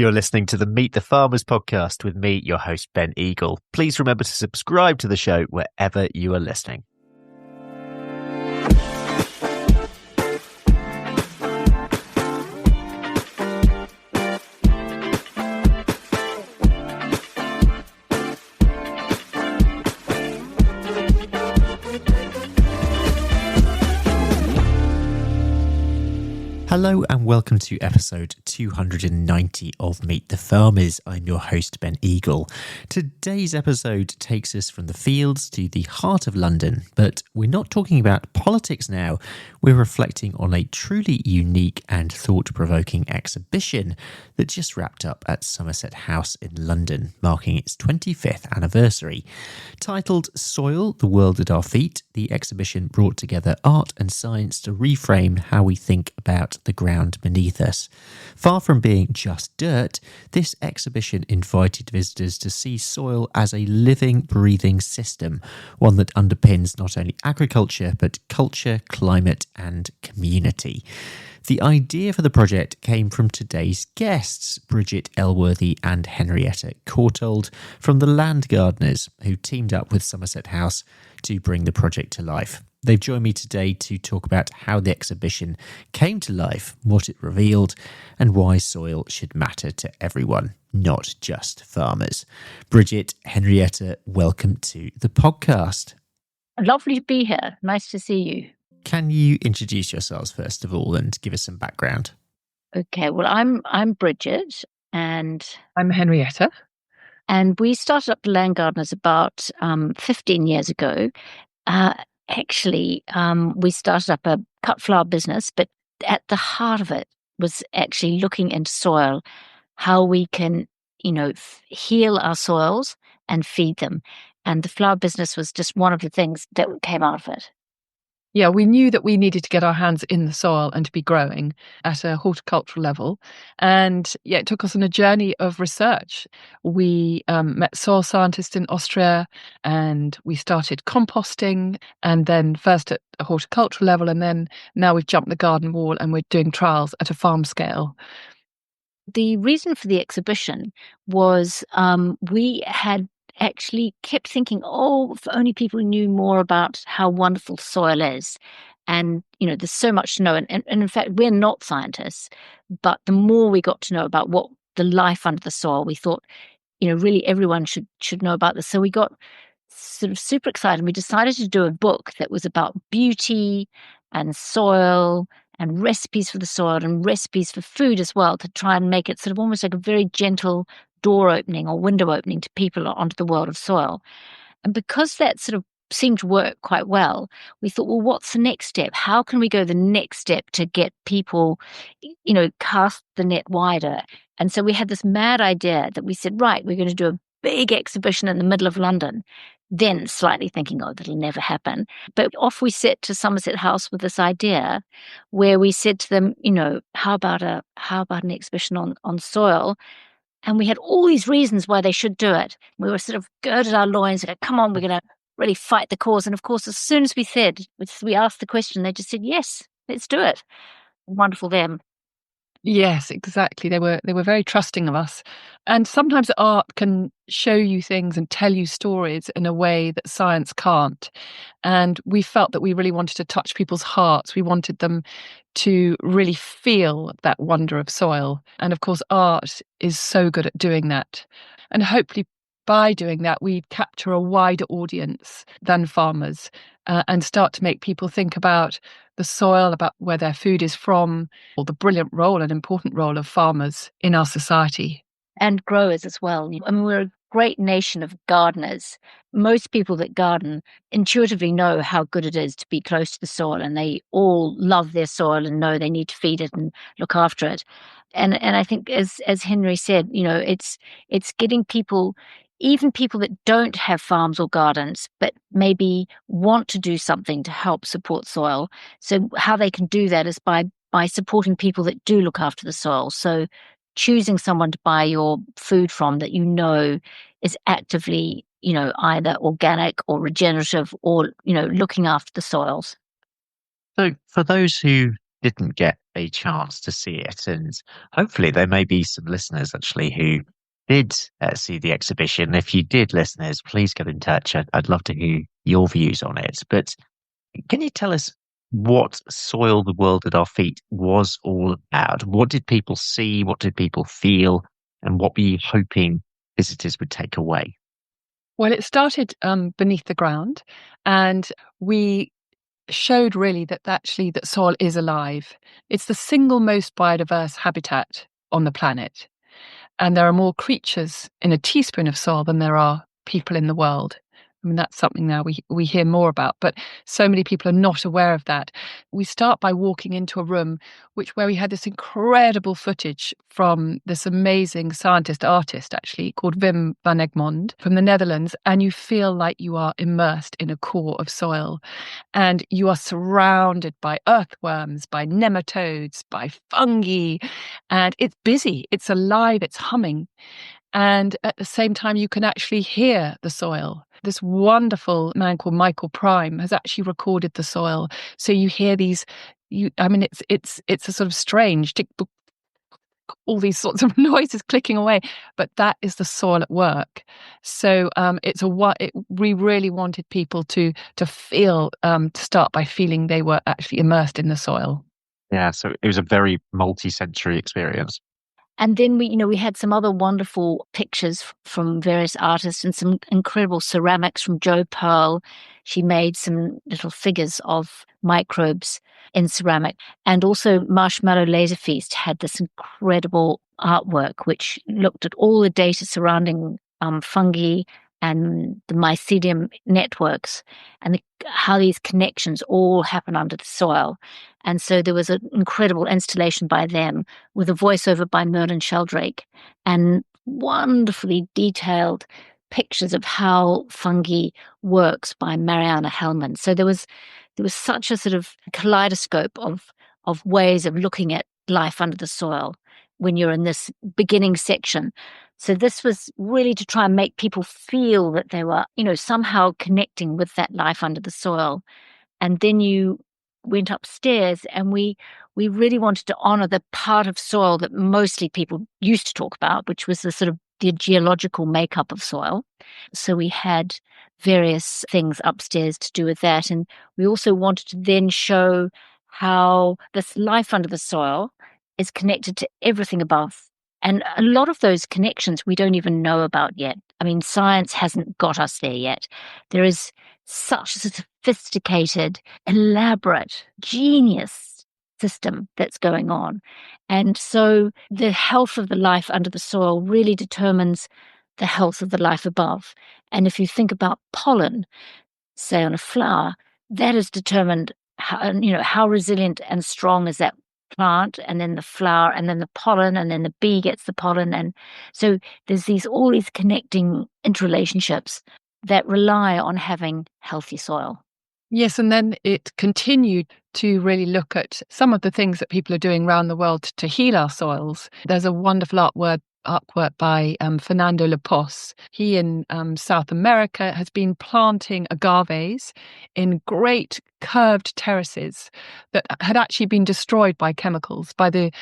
You're listening to the Meet the Farmers podcast with me, your host, Ben Eagle. Please remember to subscribe to the show wherever you are listening. Hello and welcome to episode 290 of Meet the Farmers. I'm your host, Ben Eagle. Today's episode takes us from the fields to the heart of London, but we're not talking about politics now. We're reflecting on a truly unique and thought-provoking exhibition that just wrapped up at Somerset House in London, marking its 25th anniversary. Titled Soil, the World at Our Feet, the exhibition brought together art and science to reframe how we think about the ground beneath us. Far from being just dirt, this exhibition invited visitors to see soil as a living, breathing system, one that underpins not only agriculture, but culture, climate, and community. The idea for the project came from today's guests, Bridget, Elworthy and Henrietta Courtauld from the Land Gardeners, who teamed up with Somerset House to bring the project to life. They've joined me today to talk about how the exhibition came to life, what it revealed, and why soil should matter to everyone, not just farmers. Bridget, Henrietta, welcome to the podcast. Lovely to be here. Nice to see you. Can you introduce yourselves first of all and give us some background? Okay, well, I'm Bridget and I'm Henrietta. And we started up the Land Gardeners about 15 years ago. We started up a cut flower business, but at the heart of it was actually looking into soil, how we can, heal our soils and feed them. And the flower business was just one of the things that came out of it. Yeah, we knew that we needed to get our hands in the soil and to be growing at a horticultural level. And yeah, it took us on a journey of research. We met soil scientists in Austria and we started composting, and then first at a horticultural level, and then now we've jumped the garden wall and we're doing trials at a farm scale. The reason for the exhibition was we had actually kept thinking, if only people knew more about how wonderful soil is. And, there's so much to know. And in fact, we're not scientists, but the more we got to know about what the life under the soil, we thought, really everyone should know about this. So we got sort of super excited and we decided to do a book that was about beauty and soil and recipes for the soil and recipes for food as well, to try and make it sort of almost like a very gentle door opening or window opening to people onto the world of soil. And because that sort of seemed to work quite well, we thought, well, what's the next step? How can we go the next step to get people, cast the net wider? And so we had this mad idea that we said, right, we're going to do a big exhibition in the middle of London. Then slightly thinking, that'll never happen. But off we set to Somerset House with this idea where we said to them, how about an exhibition on soil? And we had all these reasons why they should do it. We were sort of girded our loins and go, come on, we're going to really fight the cause. And of course, as soon as we asked the question, they just said, yes, let's do it. Wonderful them. Yes, exactly. They were very trusting of us. And sometimes art can show you things and tell you stories in a way that science can't. And we felt that we really wanted to touch people's hearts. We wanted them to really feel that wonder of soil. And of course, art is so good at doing that. And hopefully by doing that, we capture a wider audience than farmers and start to make people think about the soil, about where their food is from, or the brilliant role and important role of farmers in our society. And growers as well. I mean, we're a great nation of gardeners. Most people that garden intuitively know how good it is to be close to the soil, and they all love their soil and know they need to feed it and look after it. And I think, as Henry said, it's getting people, even people that don't have farms or gardens, but maybe want to do something to help support soil. So how they can do that is by supporting people that do look after the soil. So choosing someone to buy your food from that is actively, either organic or regenerative or, looking after the soils. So for those who didn't get a chance to see it. And hopefully there may be some listeners actually who did see the exhibition. If you did, listeners, please get in touch. I'd love to hear your views on it. But can you tell us what Soil the World at Our Feet was all about? What did people see? What did people feel? And what were you hoping visitors would take away? Well, it started beneath the ground, and we showed really that actually that soil is alive. It's the single most biodiverse habitat on the planet, and there are more creatures in a teaspoon of soil than there are people in the world. I mean, that's something now we hear more about, but so many people are not aware of that. We start by walking into a room where we had this incredible footage from this amazing scientist artist, actually, called Wim van Egmond from the Netherlands, and you feel like you are immersed in a core of soil. And you are surrounded by earthworms, by nematodes, by fungi, and it's busy, it's alive, it's humming. And at the same time, you can actually hear the soil. This wonderful man called Michael Prime has actually recorded the soil. So you hear these, it's a sort of strange tick, book, all these sorts of noises clicking away, but that is the soil at work. So we really wanted people to feel, to start by feeling they were actually immersed in the soil. Yeah, so it was a very multi-sensory experience. And then we had some other wonderful pictures from various artists and some incredible ceramics from Jo Pearl. She made some little figures of microbes in ceramic. And also Marshmallow Laser Feast had this incredible artwork which looked at all the data surrounding fungi and the mycelium networks and how these connections all happen under the soil. And so there was an incredible installation by them with a voiceover by Merlin Sheldrake and wonderfully detailed pictures of how fungi works by Mariana Hellman. So there was such a sort of kaleidoscope of ways of looking at life under the soil when you're in this beginning section. So this was really to try and make people feel that they were, somehow connecting with that life under the soil. And then you went upstairs and we really wanted to honor the part of soil that mostly people used to talk about, which was the sort of the geological makeup of soil. So we had various things upstairs to do with that. And we also wanted to then show how this life under the soil is connected to everything above. And a lot of those connections we don't even know about yet. I mean, science hasn't got us there yet. There is such a sophisticated, elaborate, genius system that's going on. And so the health of the life under the soil really determines the health of the life above. And if you think about pollen, say on a flower, that is determined how resilient and strong is that plant, and then the flower, and then the pollen, and then the bee gets the pollen. And so there's all these connecting interrelationships that rely on having healthy soil. Yes, and then it continued to really look at some of the things that people are doing around the world to heal our soils. There's a wonderful artwork by Fernando Lepos. He in South America has been planting agaves in great curved terraces that had actually been destroyed by chemicals, by the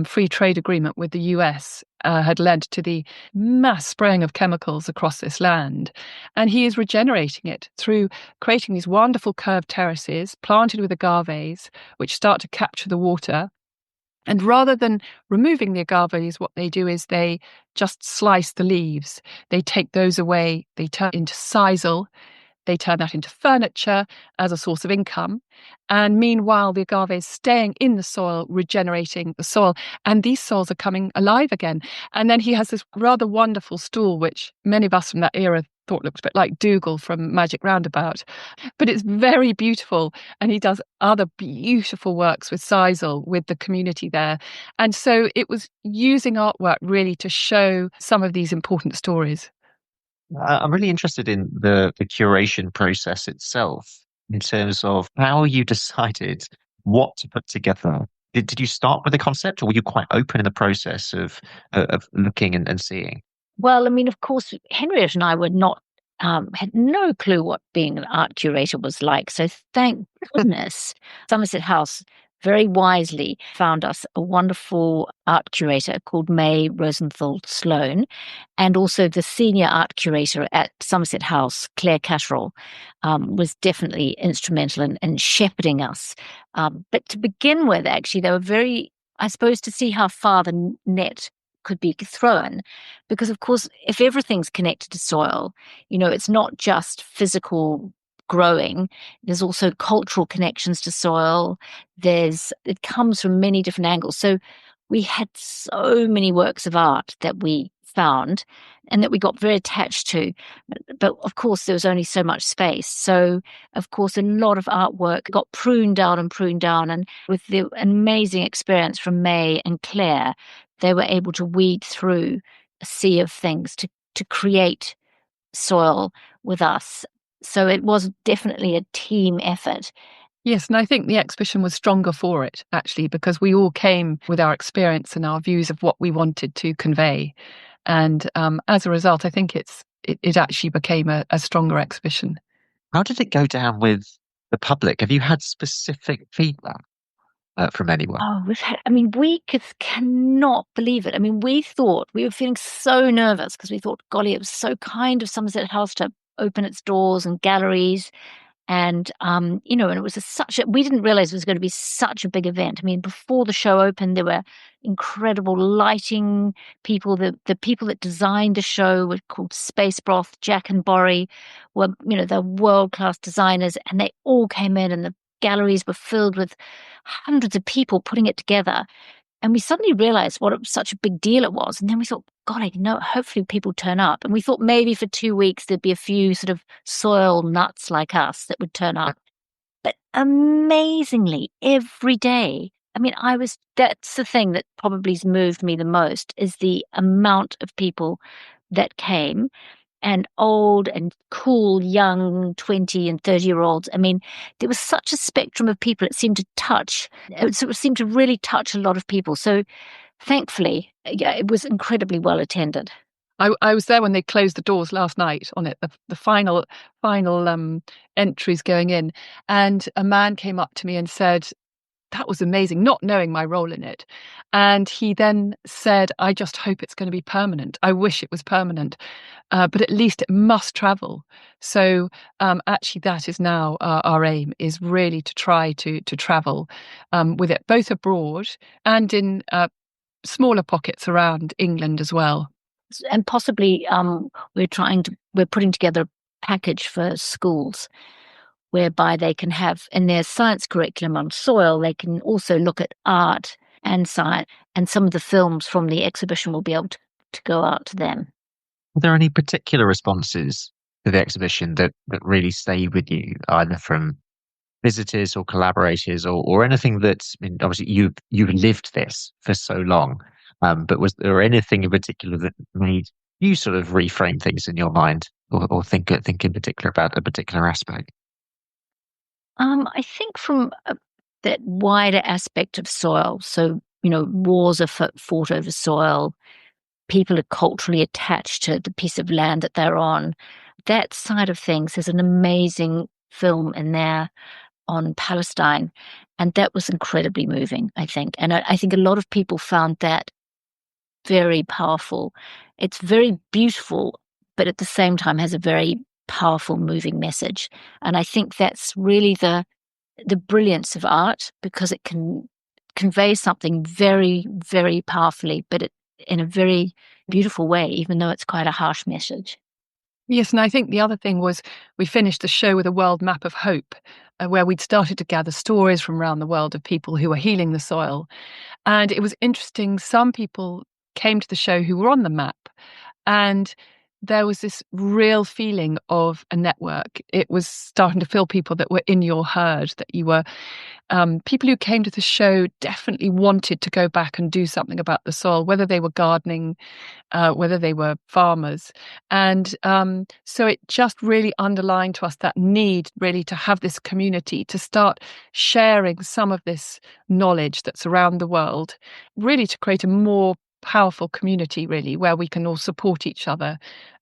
free trade agreement with the US had led to the mass spraying of chemicals across this land. And he is regenerating it through creating these wonderful curved terraces planted with agaves, which start to capture the water. And rather than removing the agaves, what they do is they just slice the leaves. They take those away, they turn into sisal, they turn that into furniture as a source of income. And meanwhile, the agave is staying in the soil, regenerating the soil, and these soils are coming alive again. And then he has this rather wonderful stool, which many of us from that era thought looked a bit like Dougal from Magic Roundabout. But it's very beautiful. And he does other beautiful works with sisal, with the community there. And so it was using artwork really to show some of these important stories. I'm really interested in the curation process itself in terms of how you decided what to put together. Did you start with a concept, or were you quite open in the process of looking and seeing? Well, I mean, of course, Henrietta and I were not, had no clue what being an art curator was like. So thank goodness Somerset House very wisely found us a wonderful art curator called May Rosenthal Sloan, and also the senior art curator at Somerset House, Claire Casserole, was definitely instrumental in shepherding us. But to begin with, actually, they were very, I suppose, to see how far the net could be thrown, because of course, if everything's connected to soil, it's not just physical growing. There's also cultural connections to soil. It comes from many different angles. So we had so many works of art that we found and that we got very attached to. But of course, there was only so much space. So, of course, a lot of artwork got pruned down and pruned down. And with the amazing experience from May and Claire, they were able to weed through a sea of things to create soil with us. So it was definitely a team effort. Yes, and I think the exhibition was stronger for it, actually, because we all came with our experience and our views of what we wanted to convey. And as a result, I think it actually became a stronger exhibition. How did it go down with the public? Have you had specific feedback from anyone? Oh, we cannot believe it. We were feeling so nervous because we thought, golly, it was so kind of Somerset House to open its doors and galleries. And, and it was we didn't realize it was going to be such a big event. Before the show opened, there were incredible lighting people. The people that designed the show were called Space Broth, Jack and Borry, they're world-class designers, and they all came in, and the galleries were filled with hundreds of people putting it together. And we suddenly realized such a big deal it was. And then we thought, God, hopefully people turn up. And we thought maybe for 2 weeks there'd be a few sort of soil nuts like us that would turn up. But amazingly, every day, that's the thing that probably has moved me the most, is the amount of people that came, and old and cool, young 20 and 30-year-olds. There was such a spectrum of people. It seemed to really touch a lot of people. So thankfully, it was incredibly well attended. I was there when they closed the doors last night on it, the final entries going in. And a man came up to me and said, that was amazing, not knowing my role in it. And he then said, I just hope it's going to be permanent. I wish it was permanent, but at least it must travel. So actually that is now our aim, is really to try to travel with it, both abroad and in smaller pockets around England as well. And possibly we're putting together a package for schools, whereby they can have in their science curriculum on soil, they can also look at art and science, and some of the films from the exhibition will be able to go out to them. Are there any particular responses to the exhibition that really stay with you, either from visitors or collaborators or anything that's, obviously you've lived this for so long, but was there anything in particular that made you sort of reframe things in your mind or think in particular about a particular aspect? I think from that wider aspect of soil. So, wars are fought over soil. People are culturally attached to the piece of land that they're on. That side of things, there's an amazing film in there on Palestine. And that was incredibly moving, I think. And I think a lot of people found that very powerful. It's very beautiful, but at the same time has a very powerful, moving message. And I think that's really the brilliance of art, because it can convey something very, very powerfully, but in a very beautiful way, even though it's quite a harsh message. Yes, and I think the other thing was we finished the show with a world map of hope, where we'd started to gather stories from around the world of people who were healing the soil. And it was interesting. Some people came to the show who were on the map, and there was this real feeling of a network. It was starting to feel people that were in your herd, that you were people who came to the show definitely wanted to go back and do something about the soil, whether they were gardening, whether they were farmers. And so it just really underlined to us that need really to have this community, to start sharing some of this knowledge that's around the world, really to create a more powerful community, really, where we can all support each other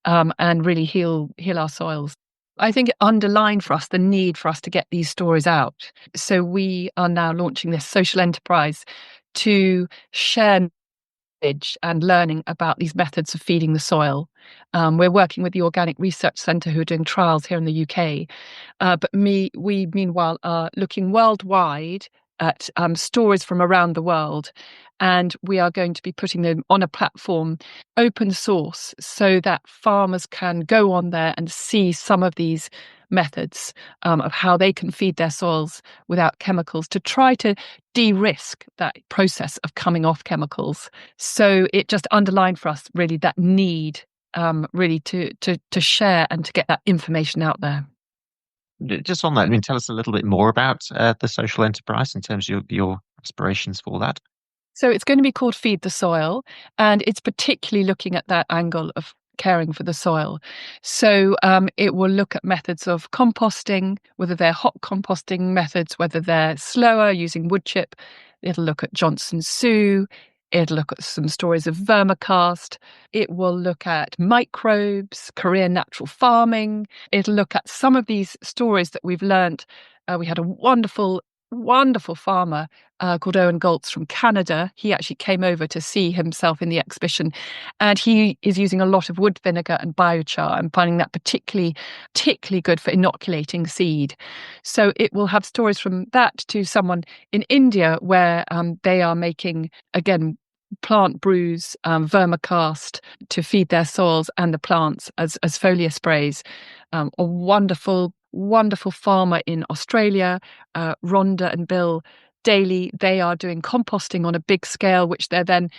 and really heal our soils. I think it underlined for us the need for us to get these stories out. So we are now launching this social enterprise to share knowledge and learning about these methods of feeding the soil. We're working with the Organic Research Centre, who are doing trials here in the UK. But we meanwhile are looking worldwide at stories from around the world, and we are going to be putting them on a platform, open source, so that farmers can go on there and see some of these methods of how they can feed their soils without chemicals, to try to de-risk that process of coming off chemicals. So it just underlined for us really that need really to share and to get that information out there. Just on that, I mean, tell us a little bit more about the social enterprise in terms of your aspirations for that. So it's going to be called Feed the Soil, and it's particularly looking at that angle of caring for the soil. So it will look at methods of composting, whether they're hot composting methods, whether they're slower using wood chip. It'll look at Johnson Sioux. It'll look at some stories of vermicast. It will look at microbes, Korean natural farming. It'll look at some of these stories that we've learnt. We had a wonderful farmer called Owen Galtz from Canada. He actually came over to see himself in the exhibition, and he is using a lot of wood vinegar and biochar and finding that particularly good for inoculating seed. So it will have stories from that to someone in India where they are making, again, plant brews, vermicast to feed their soils and the plants as foliar sprays. A wonderful farmer in Australia, Rhonda and Bill Daly, they are doing composting on a big scale, which they're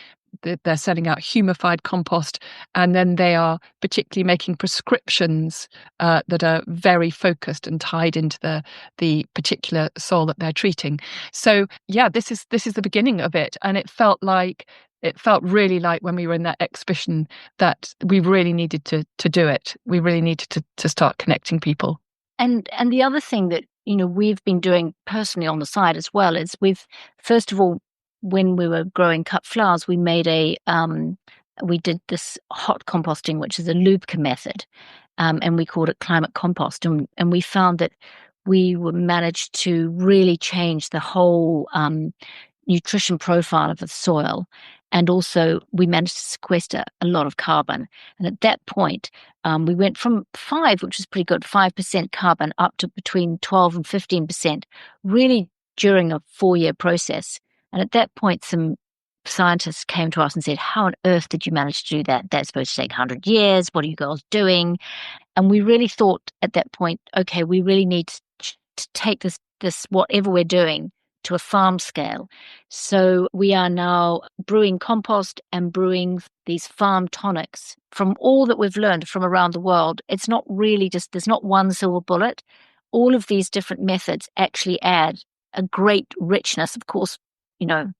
sending out humified compost, and then they are particularly making prescriptions that are very focused and tied into the particular soil that they're treating. So yeah, this is the beginning of it, and it felt really like when we were in that exhibition that we really needed to do it. We really needed to start connecting people. And the other thing that we've been doing personally on the side as well is first of all, when we were growing cut flowers, we made we did this hot composting, which is a Lubka method, and we called it climate compost, and we found that we managed to really change the whole nutrition profile of the soil. And also we managed to sequester a lot of carbon. And at that point, we went from 5, which was pretty good, 5% carbon, up to between 12 and 15%, really during a 4-year process. And at that point, some scientists came to us and said, how on earth did you manage to do that? That's supposed to take 100 years. What are you girls doing? And we really thought at that point, okay, we really need to take this whatever we're doing to a farm scale. So we are now brewing compost and brewing these farm tonics from all that we've learned from around the world. It's not really there's not one silver bullet. All of these different methods actually add a great richness. Of course,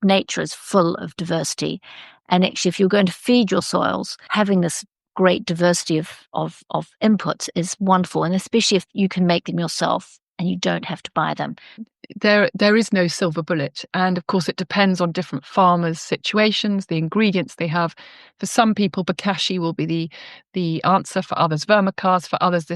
nature is full of diversity. And actually, if you're going to feed your soils, having this great diversity of inputs is wonderful. And especially if you can make them yourself and you don't have to buy them. There is no silver bullet. And of course, it depends on different farmers' situations, the ingredients they have. For some people, bokashi will be the answer. For others, vermicast. For others,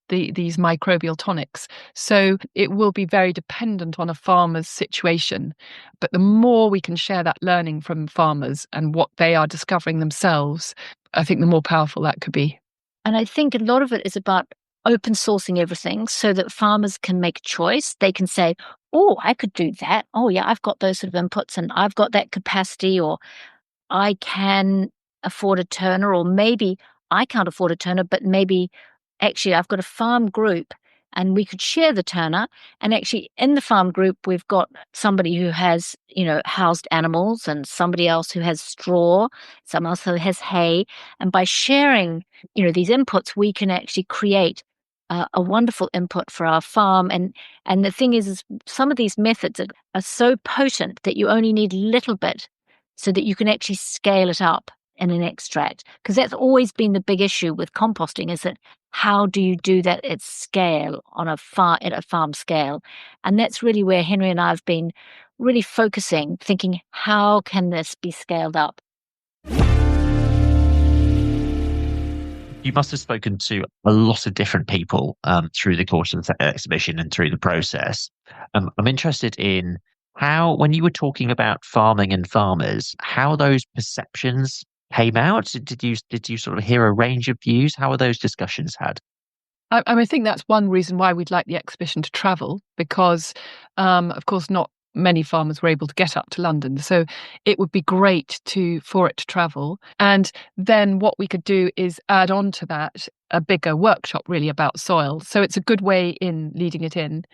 these microbial tonics. So it will be very dependent on a farmer's situation. But the more we can share that learning from farmers and what they are discovering themselves, I think the more powerful that could be. And I think a lot of it is about open sourcing everything so that farmers can make a choice. They can say, oh, I could do that. Oh, yeah, I've got those sort of inputs and I've got that capacity, or I can afford a turner, or maybe I can't afford a turner, but maybe actually I've got a farm group and we could share the turner. And actually in the farm group, we've got somebody who has, housed animals, and somebody else who has straw, someone else who has hay. And by sharing, these inputs, we can actually create a wonderful input for our farm. And the thing is some of these methods are so potent that you only need a little bit so that you can actually scale it up in an extract. Because that's always been the big issue with composting, is that how do you do that at scale at a farm scale? And that's really where Henry and I have been really focusing, thinking, how can this be scaled up? You must have spoken to a lot of different people through the course of the exhibition and through the process. I'm interested in how, when you were talking about farming and farmers, how those perceptions came out. Did you sort of hear a range of views? How are those discussions had? I think that's one reason why we'd like the exhibition to travel, because, of course, not many farmers were able to get up to London. So it would be great for it to travel. And then what we could do is add on to that a bigger workshop really about soil. So it's a good way in leading it in.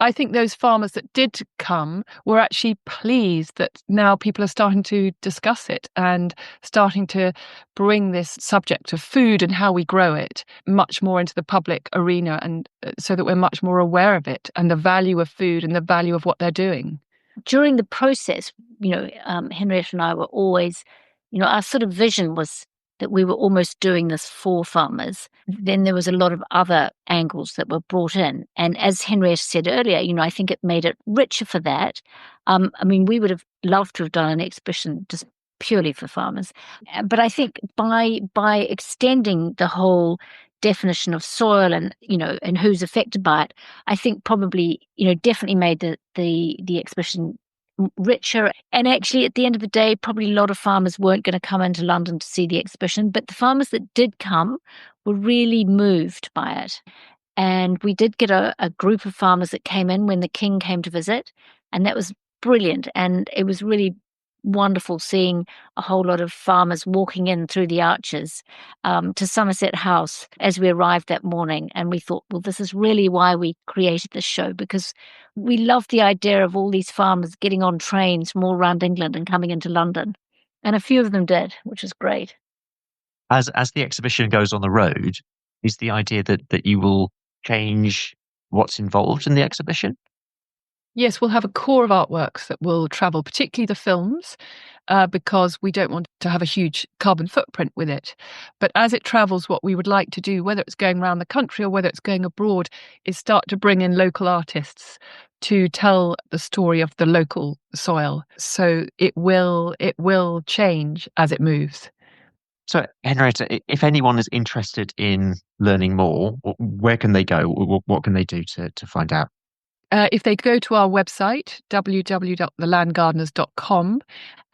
I think those farmers that did come were actually pleased that now people are starting to discuss it and starting to bring this subject of food and how we grow it much more into the public arena, and so that we're much more aware of it and the value of food and the value of what they're doing. During the process, Henrietta and I were always, our sort of vision was that we were almost doing this for farmers. Then there was a lot of other angles that were brought in. And as Henrietta said earlier, I think it made it richer for that. We would have loved to have done an exhibition just purely for farmers. But I think by extending the whole definition of soil and and who's affected by it, I think probably definitely made the exhibition richer. And actually, at the end of the day, probably a lot of farmers weren't going to come into London to see the exhibition, but the farmers that did come were really moved by it. And we did get a group of farmers that came in when the king came to visit, and that was brilliant. And it was really wonderful seeing a whole lot of farmers walking in through the arches to Somerset House as we arrived that morning. And we thought, well, this is really why we created this show, because we love the idea of all these farmers getting on trains from all around England and coming into London. And a few of them did, which is great. As the exhibition goes on the road, is the idea that you will change what's involved in the exhibition? Yes, we'll have a core of artworks that will travel, particularly the films, because we don't want to have a huge carbon footprint with it. But as it travels, what we would like to do, whether it's going around the country or whether it's going abroad, is start to bring in local artists to tell the story of the local soil. So it will change as it moves. So, Henrietta, if anyone is interested in learning more, where can they go? What can they do to find out? If they go to our website, www.thelandgardeners.com,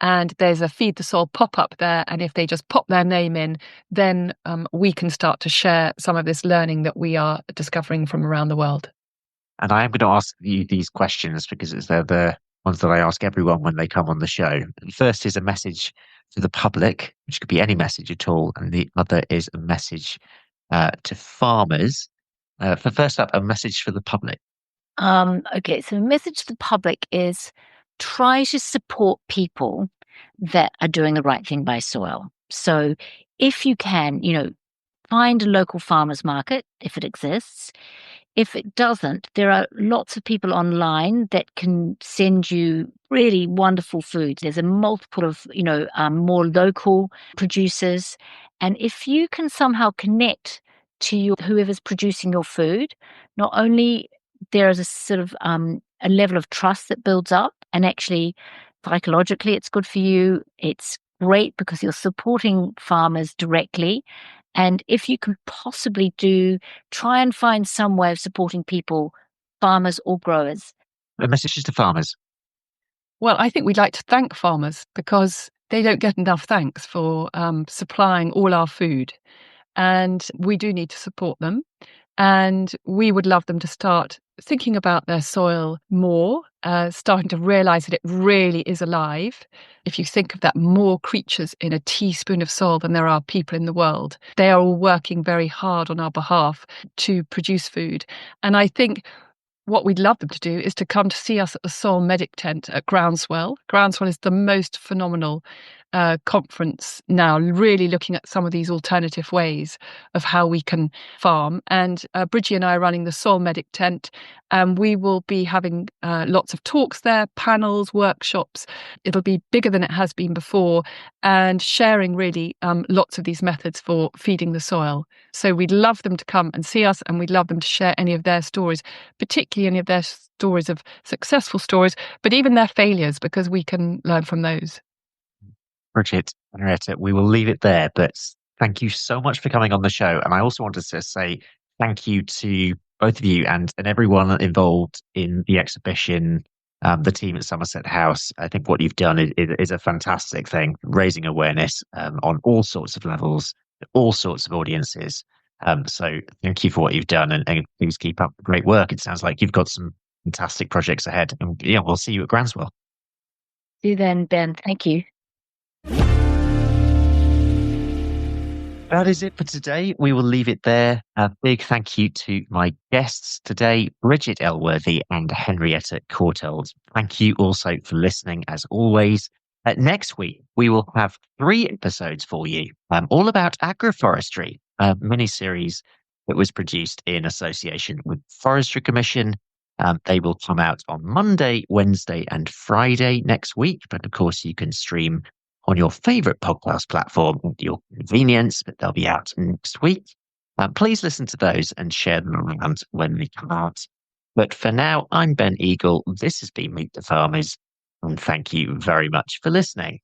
and there's a Feed the Soil pop-up there, and if they just pop their name in, then we can start to share some of this learning that we are discovering from around the world. And I am going to ask you these questions because they're the ones that I ask everyone when they come on the show. The first is a message to the public, which could be any message at all, and the other is a message to farmers. First up, a message for the public. Okay, so a message to the public is try to support people that are doing the right thing by soil. So if you can, find a local farmers market if it exists. If it doesn't, there are lots of people online that can send you really wonderful food. There's a multiple of, more local producers. And if you can somehow connect to whoever's producing your food, not only there is a sort of a level of trust that builds up, and actually psychologically it's good for you. It's great because you're supporting farmers directly. And if you can possibly try and find some way of supporting people, farmers or growers. A message to farmers. Well, I think we'd like to thank farmers because they don't get enough thanks for supplying all our food. And we do need to support them. And we would love them to start thinking about their soil more, starting to realise that it really is alive. If you think of that, more creatures in a teaspoon of soil than there are people in the world. They are all working very hard on our behalf to produce food. And I think what we'd love them to do is to come to see us at the Soil Medic tent at Groundswell. Groundswell is the most phenomenal conference now, really looking at some of these alternative ways of how we can farm. And Bridget and I are running the Soil Medic tent, and we will be having lots of talks there, panels, workshops. It'll be bigger than it has been before, and sharing really lots of these methods for feeding the soil. So we'd love them to come and see us, and we'd love them to share any of their stories, particularly any of their stories of successful stories, but even their failures, because we can learn from those. Bridget, Henrietta, we will leave it there, but thank you so much for coming on the show. And I also wanted to say thank you to both of you and everyone involved in the exhibition, the team at Somerset House. I think what you've done is a fantastic thing, raising awareness on all sorts of levels, all sorts of audiences. So thank you for what you've done, and please keep up the great work. It sounds like you've got some fantastic projects ahead. And yeah, we'll see you at Groundswell. See you then, Ben. Thank you. That is it for today. We will leave it there. A big thank you to my guests today, Bridget Elworthy and Henrietta Courtauld. Thank you also for listening, as always. Next week, we will have 3 episodes for you, all about agroforestry, a mini-series that was produced in association with the Forestry Commission. They will come out on Monday, Wednesday, and Friday next week. But of course, you can stream on your favorite podcast platform at your convenience, but they'll be out next week. Please listen to those and share them around when they come out. But for now, I'm Ben Eagle. This has been Meet the Farmers, and thank you very much for listening.